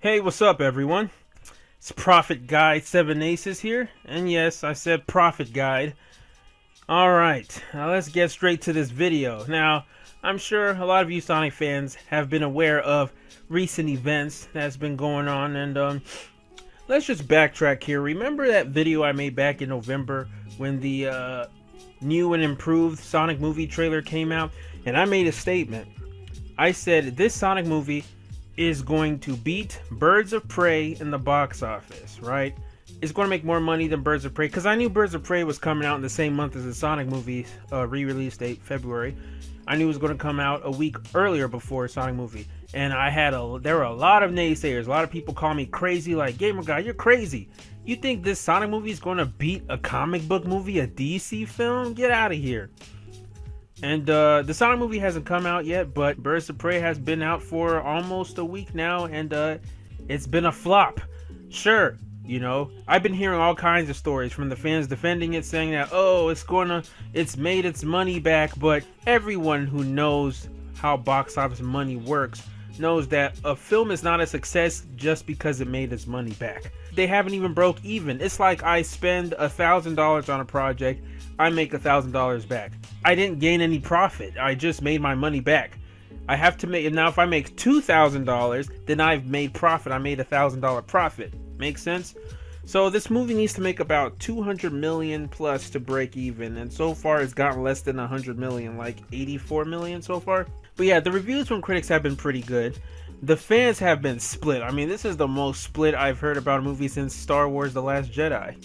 Hey, what's up, everyone? It's Prophet Guide 7 Aces here, and yes, I said Prophet Guide. Alright, now let's get straight to this video. Now, I'm sure a lot of you Sonic fans have been aware of recent events that's been going on, and let's just backtrack here. Remember that video I made back in November when the new and improved Sonic movie trailer came out? And I made a statement. I said this Sonic movie is going to beat Birds of Prey in the box office, right? It's going to make more money than Birds of Prey, because I knew Birds of Prey was coming out in the same month as the Sonic movie re-release date, February. I knew it was going to come out a week earlier before Sonic movie, and there were a lot of naysayers, a lot of people calling me crazy, like, Gamer Guy, you're crazy. You think this Sonic movie is going to beat a comic book movie, a DC film? Get out of here. And the Sonic movie hasn't come out yet, but Birds of Prey has been out for almost a week now, and it's been a flop. Sure, you know, I've been hearing all kinds of stories from the fans defending it, saying that, oh, it's made its money back, but everyone who knows how box office money works knows that a film is not a success just because it made its money back. They haven't even broke even. It's like I spend $1,000 on a project, I make $1,000 back. I didn't gain any profit. I just made my money back. I have to make, now if I make $2,000, then I've made profit. I made $1,000 profit. Make sense? So this movie needs to make about 200 million plus to break even, and so far it's gotten less than 100 million, like 84 million so far. But yeah, the reviews from critics have been pretty good. The fans have been split. I mean, this is the most split I've heard about a movie since Star Wars The Last Jedi.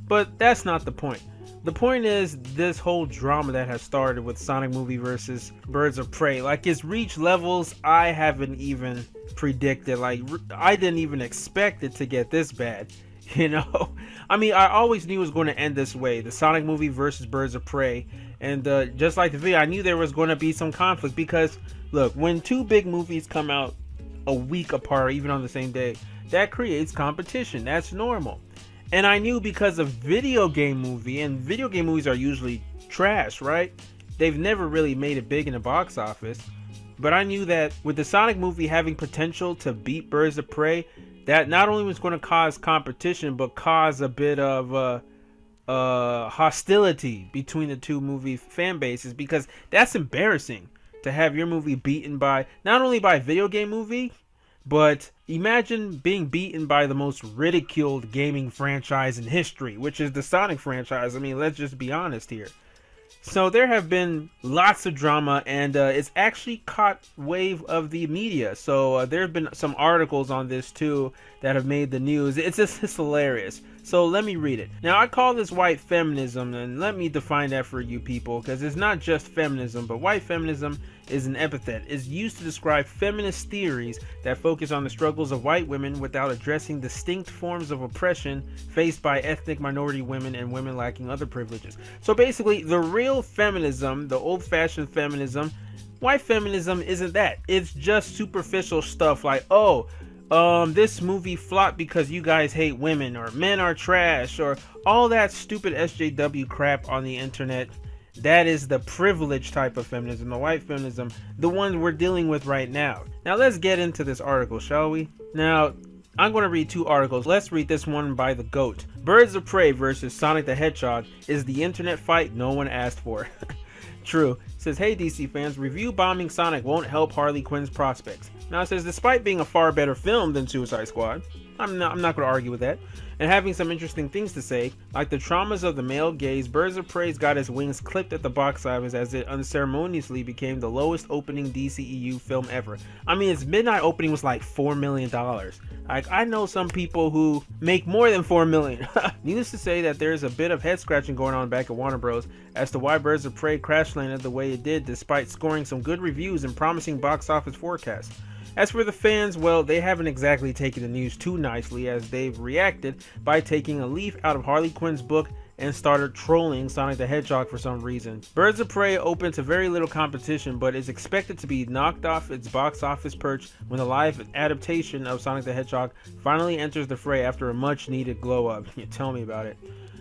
But that's not the point. The point is this whole drama that has started with Sonic movie versus Birds of Prey. Like, it's reached levels I haven't even predicted. Like, I didn't even expect it to get this bad, you know? I mean, I always knew it was going to end this way. The Sonic movie versus Birds of Prey. And just like the video, I knew there was going to be some conflict because, look, when two big movies come out a week apart, even on the same day, that creates competition. That's normal. And I knew because of video game movie, and video game movies are usually trash, right? They've never really made it big in the box office. But I knew that with the Sonic movie having potential to beat Birds of Prey, that not only was going to cause competition, but cause a bit of hostility between the two movie fan bases, because that's embarrassing to have your movie beaten by, not only by a video game movie, but imagine being beaten by the most ridiculed gaming franchise in history, which is the Sonic franchise. I mean, let's just be honest here. So there have been lots of drama, and it's actually caught wave of the media. So there have been some articles on this too that have made the news. It's hilarious. So let me read it. Now, I call this white feminism, and let me define that for you people, because it's not just feminism, but white feminism is an epithet. It's used to describe feminist theories that focus on the struggles of white women without addressing distinct forms of oppression faced by ethnic minority women and women lacking other privileges. So basically, the real feminism, the old-fashioned feminism, white feminism isn't that. It's just superficial stuff like, oh, this movie flopped because you guys hate women, or men are trash, or all that stupid SJW crap on the internet. That is the privileged type of feminism, the white feminism, the one we're dealing with right now. Now let's get into this article, shall we? Now, I'm going to read two articles. Let's read this one by the GOAT. Birds of Prey versus Sonic the Hedgehog is the internet fight no one asked for. True. It says, hey DC fans, review bombing Sonic won't help Harley Quinn's prospects. Now it says, despite being a far better film than Suicide Squad, I'm not going to argue with that, and having some interesting things to say, like the traumas of the male gaze, Birds of Prey's got its wings clipped at the box office as it unceremoniously became the lowest opening DCEU film ever. I mean, its midnight opening was like $4 million. Like, I know some people who make more than $4 million. Needless to say that there's a bit of head scratching going on back at Warner Bros. As to why Birds of Prey crash landed the way it did despite scoring some good reviews and promising box office forecasts. As for the fans, well, they haven't exactly taken the news too nicely, as they've reacted by taking a leaf out of Harley Quinn's book and started trolling Sonic the Hedgehog for some reason. Birds of Prey opened to very little competition, but is expected to be knocked off its box office perch when the live adaptation of Sonic the Hedgehog finally enters the fray after a much needed glow up. Tell me about it.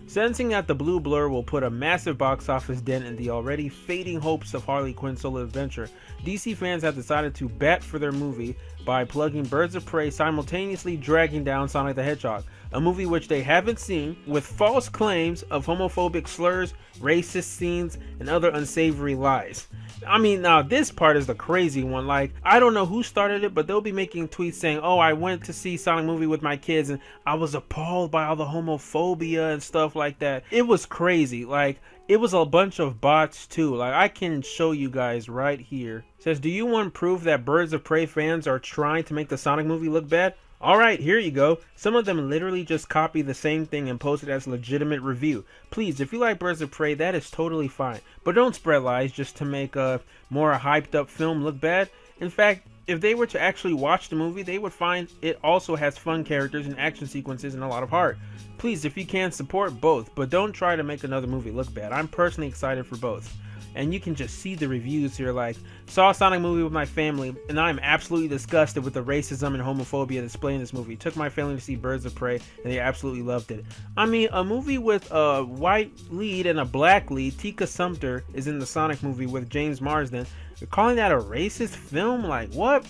Sensing that the blue blur will put a massive box office dent in the already fading hopes of Harley Quinn's solo adventure, DC fans have decided to bat for their movie by plugging Birds of Prey simultaneously dragging down Sonic the Hedgehog, a movie which they haven't seen, with false claims of homophobic slurs, racist scenes, and other unsavory lies. I mean, now this part is the crazy one. Like, I don't know who started it, but they'll be making tweets saying, oh, I went to see Sonic movie with my kids and I was appalled by all the homophobia and stuff like that. It was crazy. Like, it was a bunch of bots too. Like, I can show you guys right here. It says, do you want proof that Birds of Prey fans are trying to make the Sonic movie look bad? Alright, here you go. Some of them literally just copy the same thing and post it as legitimate review. Please, if you like Birds of Prey, that is totally fine. But don't spread lies just to make a more hyped up film look bad. In fact, if they were to actually watch the movie, they would find it also has fun characters and action sequences and a lot of heart. Please, if you can, support both, but don't try to make another movie look bad. I'm personally excited for both. And you can just see the reviews here, like, saw a Sonic movie with my family, and I'm absolutely disgusted with the racism and homophobia displayed in this movie. Took my family to see Birds of Prey, and they absolutely loved it. I mean, a movie with a white lead and a black lead, Tika Sumpter, is in the Sonic movie with James Marsden. You're calling that a racist film? Like, what?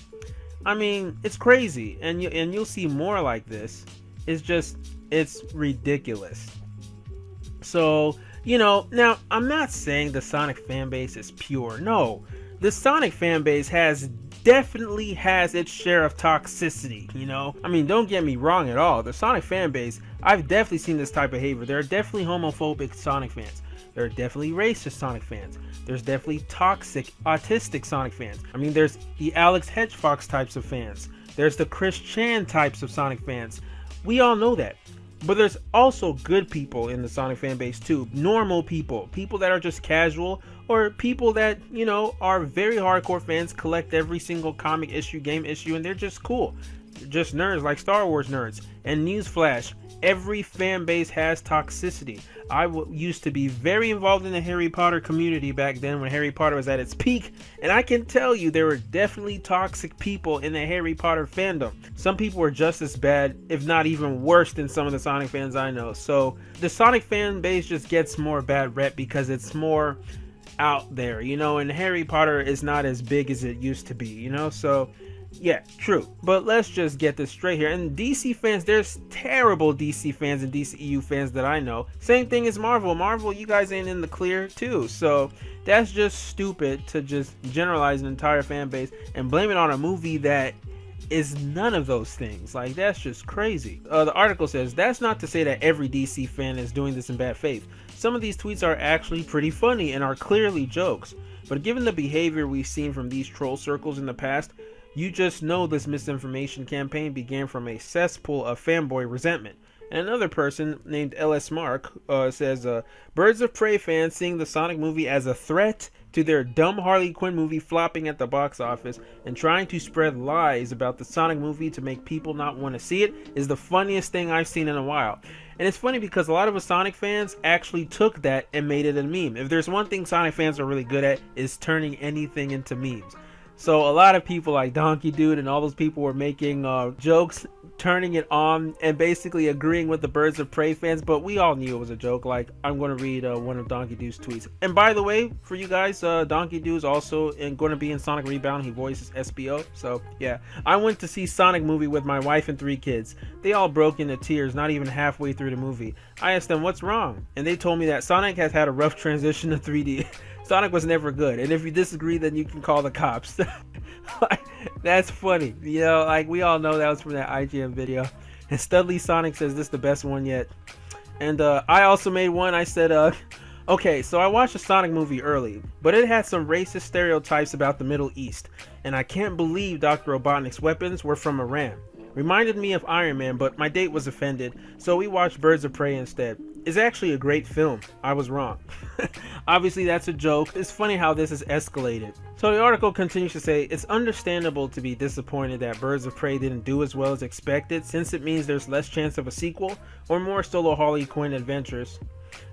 I mean, it's crazy, and you'll see more like this. It's ridiculous. So, you know, now, I'm not saying the Sonic fanbase is pure. No, the Sonic fanbase definitely has its share of toxicity, you know? I mean, don't get me wrong at all. The Sonic fanbase, I've definitely seen this type of behavior. There are definitely homophobic Sonic fans. There are definitely racist Sonic fans. There's definitely toxic, autistic Sonic fans. I mean, there's the Alex Hedgehog types of fans. There's the Chris Chan types of Sonic fans. We all know that. But there's also good people in the Sonic fan base too. Normal people. People that are just casual, or people that, you know, are very hardcore fans, collect every single comic issue, game issue, and they're just cool. Just nerds, like Star Wars nerds. And newsflash, every fan base has toxicity. I used to be very involved in the Harry Potter community back then when Harry Potter was at its peak, and I can tell you there were definitely toxic people in the Harry Potter fandom. Some people were just as bad, if not even worse, than some of the Sonic fans I know. So the Sonic fan base just gets more bad rep because it's more out there, you know, and Harry Potter is not as big as it used to be, you know. So yeah, true. But let's just get this straight here. And DC fans, there's terrible DC fans and DCEU fans that I know. Same thing as Marvel. Marvel, you guys ain't in the clear too. So that's just stupid to just generalize an entire fan base and blame it on a movie that is none of those things. Like, that's just crazy. The article says, that's not to say that every DC fan is doing this in bad faith. Some of these tweets are actually pretty funny and are clearly jokes. But given the behavior we've seen from these troll circles in the past, you just know this misinformation campaign began from a cesspool of fanboy resentment. And another person named LS Mark says, Birds of Prey fans seeing the Sonic movie as a threat to their dumb Harley Quinn movie flopping at the box office and trying to spread lies about the Sonic movie to make people not want to see it is the funniest thing I've seen in a while. And it's funny because a lot of us Sonic fans actually took that and made it a meme. If there's one thing Sonic fans are really good at, is turning anything into memes. So a lot of people like Donkey Dude and all those people were making jokes, turning it on and basically agreeing with the Birds of Prey fans, but we all knew it was a joke. Like, I'm going to read one of Donkey Dude's tweets. And by the way, for you guys, Donkey Dude is also going to be in Sonic Rebound. He voices SBO. So yeah, I went to see Sonic movie with my wife and 3 kids. They all broke into tears not even halfway through the movie. I asked them what's wrong, and they told me that Sonic has had a rough transition to 3D. Sonic was never good, and if you disagree, then you can call the cops. That's funny, you know, like, we all know that was from that IGN video. And Studley Sonic says this is the best one yet. And I also made one. I said, okay, so I watched a Sonic movie early, but it had some racist stereotypes about the Middle East, and I can't believe Dr. Robotnik's weapons were from Iran. Reminded me of Iron Man, but my date was offended, so we watched Birds of Prey instead. It's actually a great film. I was wrong. Obviously, that's a joke. It's funny how this has escalated. So the article continues to say, it's understandable to be disappointed that Birds of Prey didn't do as well as expected, since it means there's less chance of a sequel or more solo Harley Quinn adventures.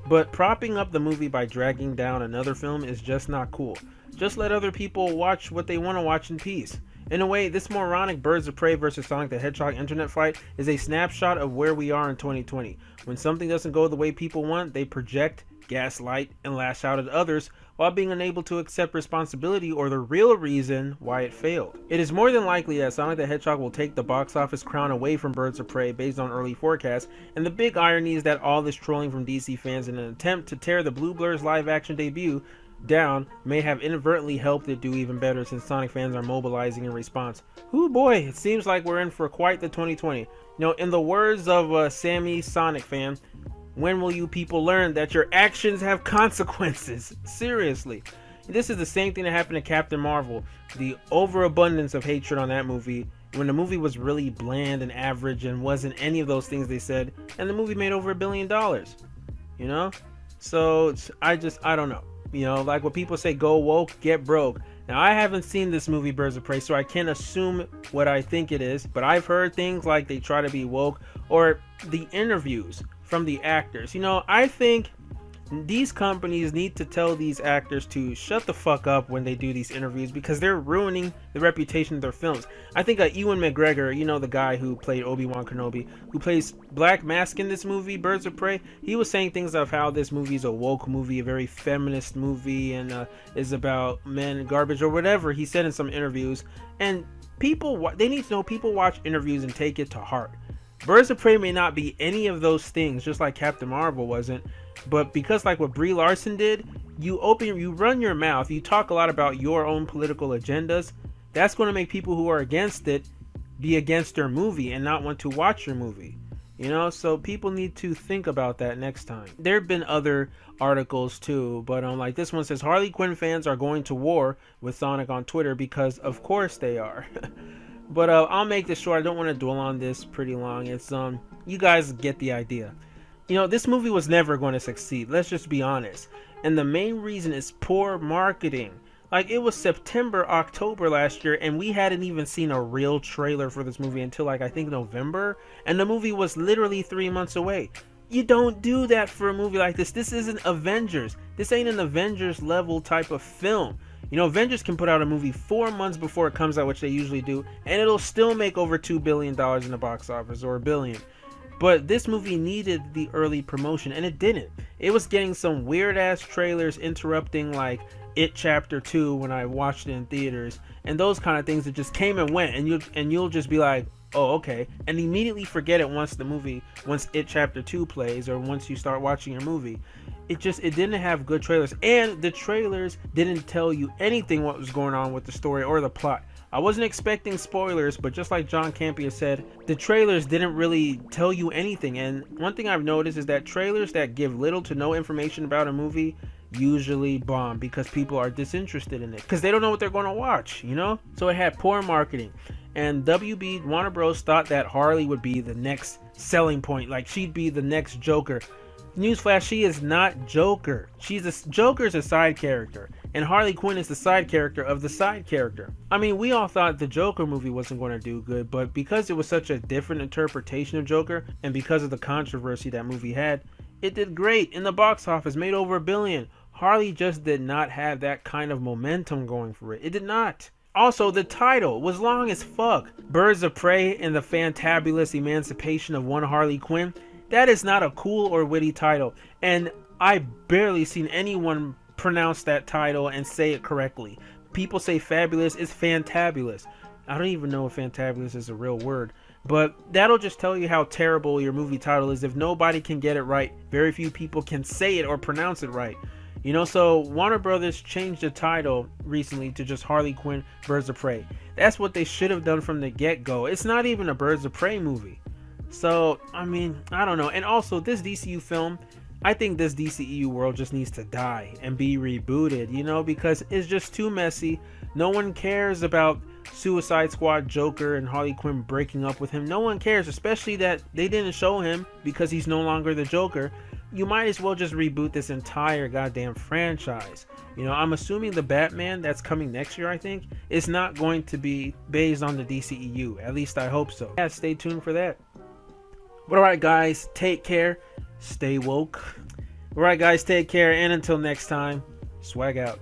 But propping up the movie by dragging down another film is just not cool. Just let other people watch what they want to watch in peace. In a way, this moronic Birds of Prey versus Sonic the Hedgehog internet fight is a snapshot of where we are in 2020. When something doesn't go the way people want, they project, gaslight, and lash out at others while being unable to accept responsibility or the real reason why it failed. It is more than likely that Sonic the Hedgehog will take the box office crown away from Birds of Prey based on early forecasts, and the big irony is that all this trolling from DC fans in an attempt to tear the Blue Blur's live action debut down may have inadvertently helped it do even better, since Sonic fans are mobilizing in response. Ooh boy, it seems like we're in for quite the 2020. You know, in the words of Sammy Sonic fan, when will you people learn that your actions have consequences? Seriously. This is the same thing that happened to Captain Marvel. The overabundance of hatred on that movie, when the movie was really bland and average and wasn't any of those things they said, and the movie made over $1 billion. You know? So, I don't know. You know, like what people say, go woke, get broke. Now, I haven't seen this movie, Birds of Prey, so I can't assume what I think it is, but I've heard things like they try to be woke, or the interviews from the actors. You know, I think these companies need to tell these actors to shut the fuck up when they do these interviews, because they're ruining the reputation of their films. I think Ewan McGregor, you know, the guy who played Obi-Wan Kenobi, who plays Black Mask in this movie, Birds of Prey, he was saying things of how this movie is a woke movie, a very feminist movie, and is about men and garbage or whatever he said in some interviews. And people, they need to know, people watch interviews and take it to heart. Birds of Prey may not be any of those things, just like Captain Marvel wasn't, but because like what Brie Larson did, you run your mouth, you talk a lot about your own political agendas, that's going to make people who are against it be against your movie and not want to watch your movie. You know, so people need to think about that next time. There have been other articles too, but like this one says, Harley Quinn fans are going to war with Sonic on Twitter, because of course they are. But I'll make this short. I don't want to dwell on this pretty long. It's you guys get the idea. You know, this movie was never going to succeed. Let's just be honest. And the main reason is poor marketing. Like, it was September, October last year, and we hadn't even seen a real trailer for this movie until, like, I think November. And the movie was literally 3 months away. You don't do that for a movie like this. This isn't Avengers. This ain't an Avengers level type of film. You know, Avengers can put out a movie 4 months before it comes out, which they usually do, and it'll still make over $2 billion in the box office, or $1 billion. But this movie needed the early promotion, and it didn't. It was getting some weird ass trailers interrupting like It Chapter 2 when I watched it in theaters, and those kind of things that just came and went, and you'll just be like, oh, okay, and immediately forget it once It Chapter 2 plays, or once you start watching your movie. It didn't have good trailers, and the trailers didn't tell you anything what was going on with the story or the plot. I wasn't expecting spoilers, but just like John Campea said, the trailers didn't really tell you anything. And one thing I've noticed is that trailers that give little to no information about a movie usually bomb, because people are disinterested in it, because they don't know what they're going to watch, you know? So it had poor marketing, and Warner Bros. Thought that Harley would be the next selling point, like she'd be the next Joker. Newsflash, she is not Joker. Joker's a side character, and Harley Quinn is the side character of the side character. I mean, we all thought the Joker movie wasn't going to do good, but because it was such a different interpretation of Joker, and because of the controversy that movie had, it did great in the box office, made over $1 billion. Harley just did not have that kind of momentum going for it. It did not. Also, the title was long as fuck. Birds of Prey and the Fantabulous Emancipation of One Harley Quinn. That is not a cool or witty title, and I barely seen anyone pronounce that title and say it correctly. People say fabulous, it's fantabulous. I don't even know if fantabulous is a real word, but that'll just tell you how terrible your movie title is. If nobody can get it right, very few people can say it or pronounce it right. You know, so Warner Brothers changed the title recently to just Harley Quinn Birds of Prey. That's what they should have done from the get-go. It's not even a Birds of Prey movie. So, I mean, I don't know. And also, this DCU film, I think this DCEU world just needs to die and be rebooted, you know, because it's just too messy. No one cares about Suicide Squad Joker and Harley Quinn breaking up with him. No one cares, especially that they didn't show him because he's no longer the Joker. You might as well just reboot this entire goddamn franchise. You know, I'm assuming the Batman that's coming next year, I think, is not going to be based on the DCEU. At least I hope so. Yeah, stay tuned for that. But alright guys, take care, stay woke. Alright guys, take care, and until next time, swag out.